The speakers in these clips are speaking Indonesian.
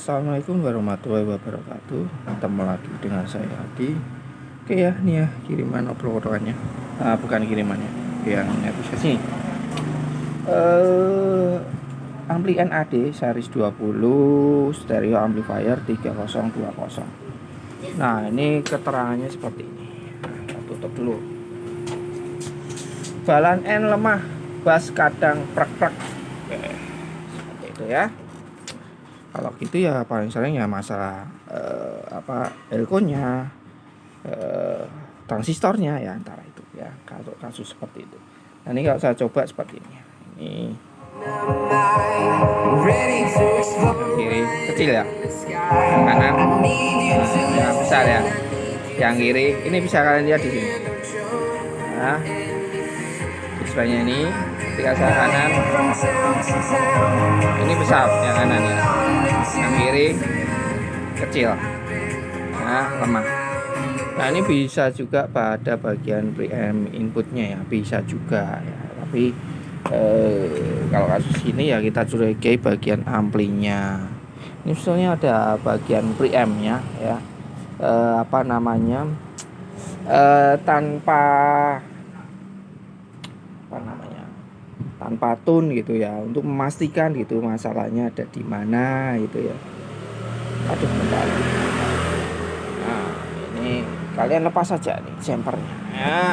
Assalamualaikum warahmatullahi wabarakatuh. Ketemu lagi dengan saya Adi. Oke ya, nih ya kiriman obrolannya. Bukan kirimannya, yang episode sini. Ampli NAD series 20 stereo amplifier 3020. Nah, ini keterangannya seperti ini. Kita tutup dulu. Balan N lemah, bass kadang prek-prek. Seperti itu ya. Kalau gitu ya paling sering ya masalah elko-nya, transistornya ya antara itu ya, kalau kasus seperti itu. Nah, ini kalau saya coba seperti ini. Ini kiri kecil ya, yang kanan yang besar ya, yang kiri ini bisa kalian lihat di sini. Nah, displaynya ini ketika saya kanan ini besar yang kanan ya, yang kiri kecil, nah lemah. Nah, ini bisa juga pada bagian preamp inputnya ya, bisa juga ya. Tapi kalau kasus ini ya kita curigai bagian amplinya. Ini misalnya ada bagian preampnya ya, tanpa tune gitu ya, untuk memastikan gitu masalahnya ada di mana gitu ya. Aduh, bentar. Nah, ini kalian lepas saja nih jumpernya. Ya,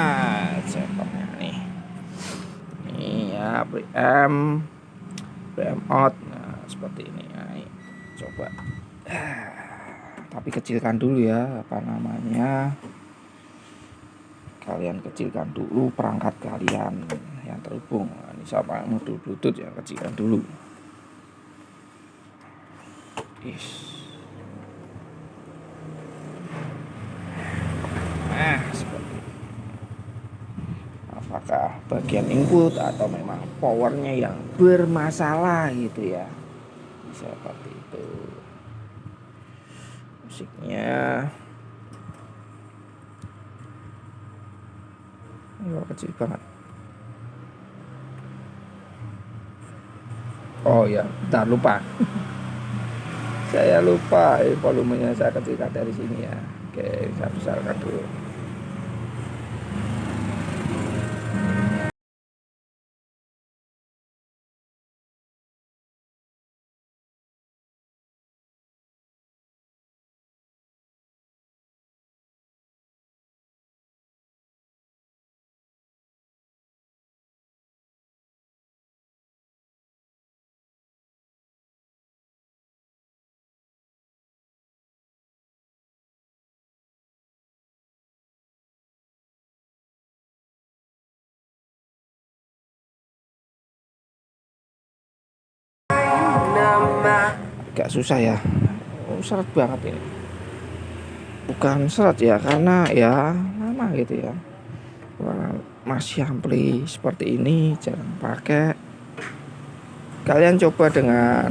jumpernya nih. Ini ya preamp out. Nah, seperti ini. Nah, ini. Coba. Tapi kecilkan dulu ya, kalian kecilkan dulu perangkat kalian yang terhubung. Nah, ini sama modul Bluetooth yang kecilkan dulu. Nah, seperti ini. Apakah bagian input atau memang powernya yang bermasalah gitu ya, bisa seperti itu. Musiknya kecil banget. Oh ya, tak lupa. Saya lupa volumenya saya kecilkan dari sini ya. Oke, saya besarkan dulu. Agak susah ya, seret banget ini. Bukan seret ya, karena ya lama gitu ya. Masih ampli seperti ini jarang pakai. Kalian coba dengan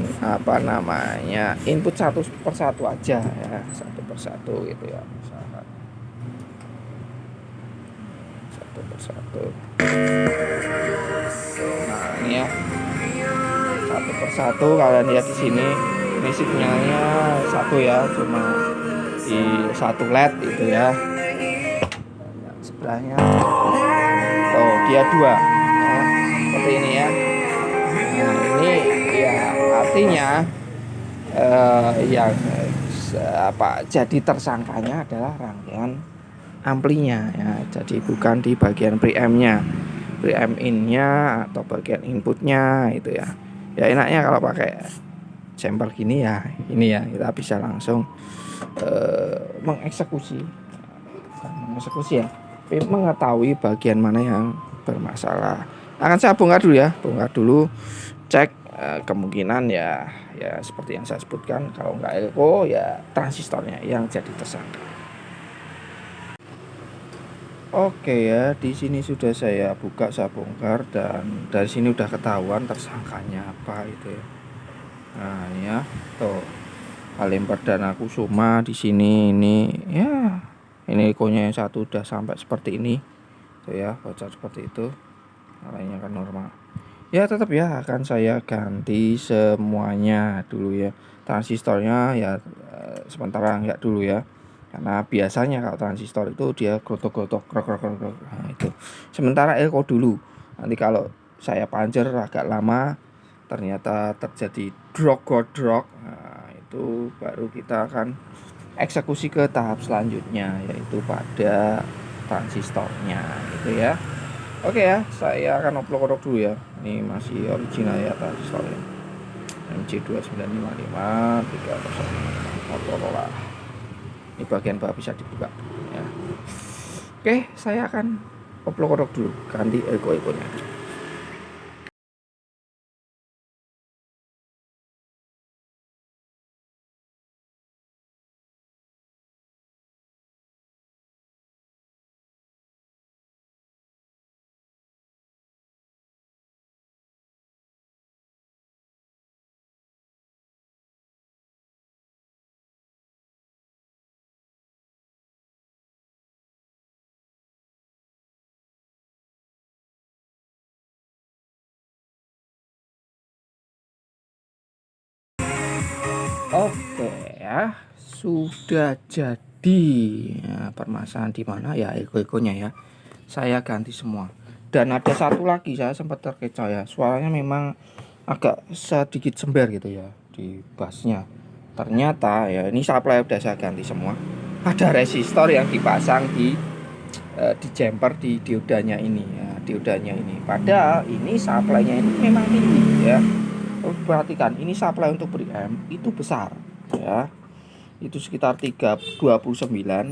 input satu persatu aja ya, satu persatu gitu ya, misalkan satu persatu. Nah, ini ya, satu persatu kalian lihat di sini. Ini sinyalnya satu ya, cuma di satu LED itu ya. Yang sebelahnya tuh dia dua ya, seperti ini ya. Nah, ini ya artinya yang jadi tersangkanya adalah rangkaian amplinya ya, jadi bukan di bagian preampnya, preamp innya atau bagian inputnya itu ya. Ya enaknya kalau pakai sampel gini ya, ini ya kita bisa langsung mengeksekusi ya, tapi mengetahui bagian mana yang bermasalah. Akan saya bongkar dulu, cek kemungkinan ya seperti yang saya sebutkan. Kalau nggak elko ya transistornya yang jadi tersangka. Oke ya, di sini sudah saya buka, saya bongkar, dan dari sini udah ketahuan tersangkanya apa itu ya. Nah, ini ya, tuh Halim Perdana Kusuma di sini. Ini ya, ini ikonya yang satu udah sampai seperti ini tuh ya, bocor seperti itu. Lainnya kan normal. Ya tetap ya akan saya ganti semuanya dulu ya. Transistornya ya sementara enggak dulu ya. Karena biasanya kalau transistor itu dia grotok-grotok krok krok krok krok. Nah, itu. Sementara elko dulu. Nanti kalau saya pancer agak lama ternyata terjadi drog. Nah, itu baru kita akan eksekusi ke tahap selanjutnya yaitu pada transistornya gitu ya. Oke ya, saya akan upload dulu ya. Ini masih original ya transistornya. MC2955 305 Motorola. Ini bagian bawah bisa dibuka ya. Oke, saya akan upload dulu, ganti elko-elkonya. Oke ya, sudah jadi. Ya, permasalahan di mana ya elko-elkonya ya. Saya ganti semua. Dan ada satu lagi saya sempat terkecoh ya. Suaranya memang agak sedikit sember gitu ya di bassnya. Ternyata ya ini supply udah saya ganti semua. Ada resistor yang dipasang di jumper di diodanya ini ya, diodanya ini. Padahal ini supply-nya ini memang tinggi ya. Perhatikan, ini supply untuk preamp itu besar ya. Itu sekitar 329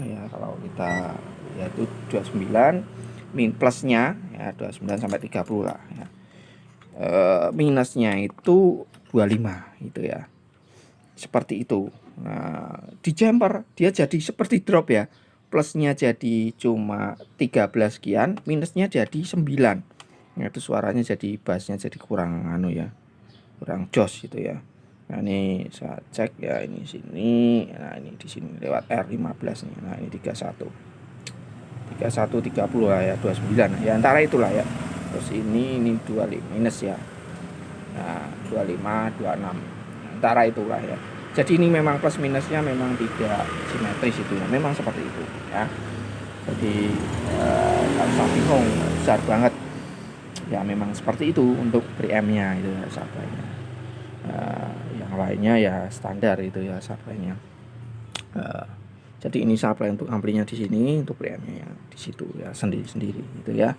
ya kalau kita yaitu 29 min plusnya ya 29 sampai 30 lah ya. Minusnya itu 25 itu ya. Seperti itu. Nah, di jumper dia jadi seperti drop ya. Plusnya jadi cuma 13 sekian, minusnya jadi 9. Nah, itu suaranya jadi bassnya jadi kurang ya. Kurang jos gitu ya. Nah, ini saya cek ya ini sini. Nah, ini di sini lewat R15 nih. Nah, ini 31 30 lah ya, 29 ya antara itulah ya. Terus ini 25 minus ya. Nah, 25 26 antara itulah ya. Jadi ini memang plus minusnya memang tidak simetris itu ya. Memang seperti itu ya. Jadi kalau saya bingung besar banget ya, memang seperti itu untuk preamp-nya itu ya supply-nya. Yang lainnya ya standar itu ya supply-nya. Jadi ini supply untuk amplinya di sini, untuk preamp-nya yang di situ ya sendiri-sendiri gitu ya.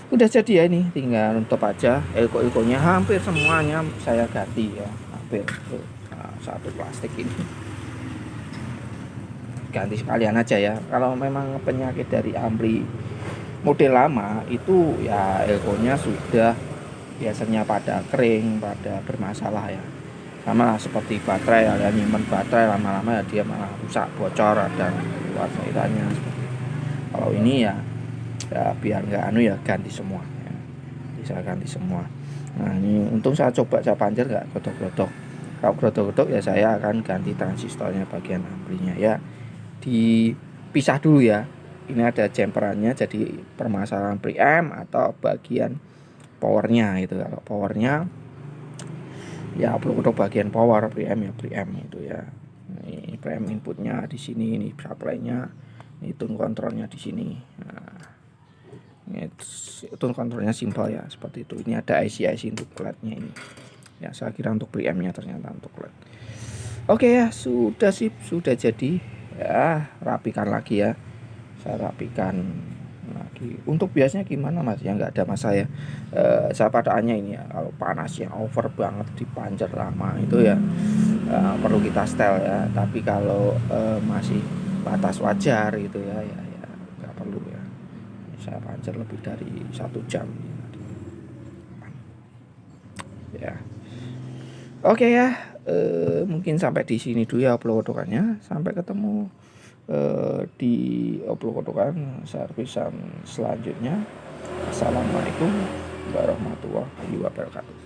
Udah jadi ya, ini tinggal nutup aja. Elko-elkonya hampir semuanya saya ganti ya, hampir. Nah, satu plastik ini ganti sekalian aja ya. Kalau memang penyakit dari ampli model lama itu ya elkonya sudah biasanya pada kering, pada bermasalah ya. Sama lah seperti baterai, ya nyimpen baterai lama-lama ya dia malah rusak, bocor dan keluar cairannya. Kalau ini ya biar nggak ya ganti semua ya. Bisa ganti semua. Nah, ini untung saya coba saya panjer nggak godok-godok. Kalau godok-godok ya saya akan ganti transistornya bagian amplinya ya. Dipisah dulu ya. Ini ada jumperannya, jadi permasalahan preamp atau bagian powernya itu. Kalau powernya ya untuk bagian power preamp ya preamp itu ya. Ini preamp inputnya di sini, ini supply-nya, ini tune kontrolnya di sini. Nah, tune kontrolnya simpel ya seperti itu. Ini ada IC untuk LED-nya ini. Ya saya kira untuk preamp-nya ternyata untuk LED. Oke ya, sudah sip, sudah jadi. Ya, rapikan lagi ya. Saya rapikan lagi. Untuk biasanya gimana Mas? Ya nggak ada masalah ya. Saya padaannya ini ya, kalau panasnya over banget di pancer lama itu ya perlu kita setel ya. Tapi kalau masih batas wajar gitu ya nggak perlu ya. Saya pancer lebih dari 1 jam ya. Oke ya, mungkin sampai di sini dulu ya upload-odokannya. Sampai ketemu di upload-odokan servisan selanjutnya. Assalamualaikum warahmatullahi wabarakatuh.